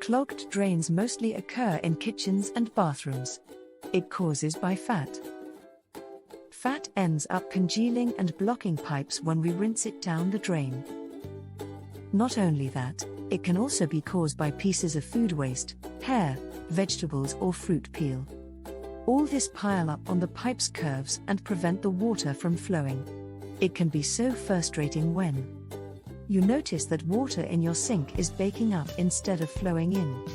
Clogged drains mostly occur in kitchens and bathrooms. It causes by fat. Fat ends up congealing and blocking pipes when we rinse it down the drain. Not only that, it can also be caused by pieces of food waste, hair, vegetables or fruit peel. All this pile up on the pipe's curves and prevent the water from flowing. It can be so frustrating when you notice that water in your sink is baking up instead of flowing in.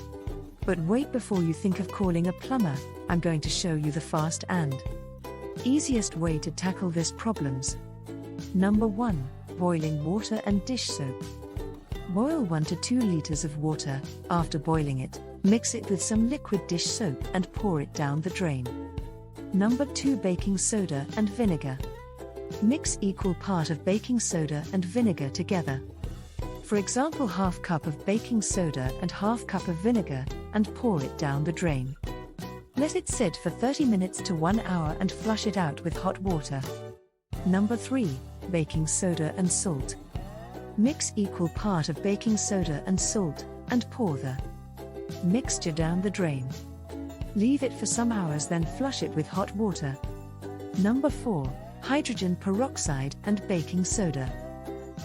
But wait, before you think of calling a plumber, I'm going to show you the fast and easiest way to tackle this problems. Number 1. Boiling water and dish soap. Boil 1 to 2 liters of water. After boiling it, mix it with some liquid dish soap and pour it down the drain. Number 2. Baking soda and vinegar. Mix equal part of baking soda and vinegar together. For example, half cup of baking soda and half cup of vinegar, and pour it down the drain. Let it sit for 30 minutes to 1 hour and flush it out with hot water. Number 3. Baking soda and salt. Mix equal part of baking soda and salt, and pour the mixture down the drain. Leave it for some hours, then flush it with hot water. Number 4. Hydrogen peroxide and baking soda.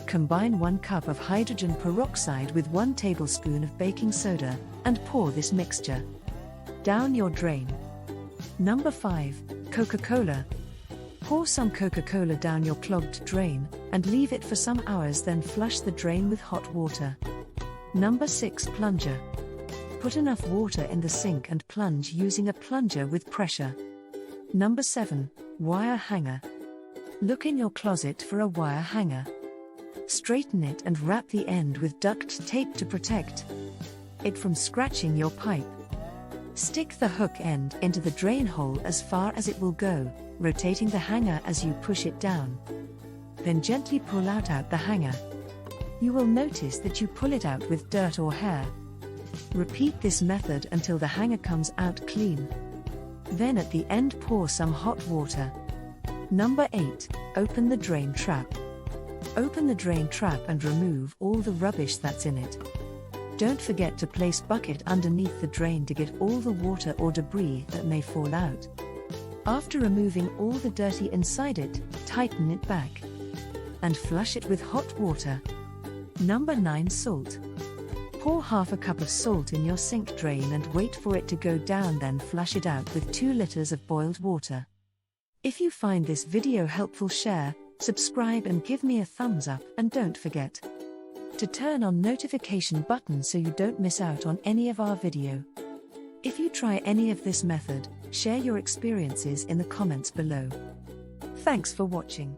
Combine 1 cup of hydrogen peroxide with 1 tablespoon of baking soda, and pour this mixture down your drain. Number 5. Coca-Cola. Pour some Coca-Cola down your clogged drain, and leave it for some hours, then flush the drain with hot water. Number 6. Plunger. Put enough water in the sink and plunge using a plunger with pressure. Number 7. Wire hanger. Look in your closet for a wire hanger. Straighten it and wrap the end with duct tape to protect it from scratching your pipe. Stick the hook end into the drain hole as far as it will go, rotating the hanger as you push it down. Then gently pull out the hanger. You will notice that you pull it out with dirt or hair. Repeat this method until the hanger comes out clean. Then at the end, pour some hot water. Number 8. Open the drain trap. Open the drain trap and remove all the rubbish that's in it. Don't forget to place bucket underneath the drain to get all the water or debris that may fall out. After removing all the dirty inside it, tighten it back and flush it with hot water. Number 9. Salt. Pour half a cup of salt in your sink drain and wait for it to go down, then flush it out with 2 liters of boiled water. If you find this video helpful, share, subscribe and give me a thumbs up, and don't forget to turn on notification button so you don't miss out on any of our video. If you try any of this method, share your experiences in the comments below. Thanks for watching.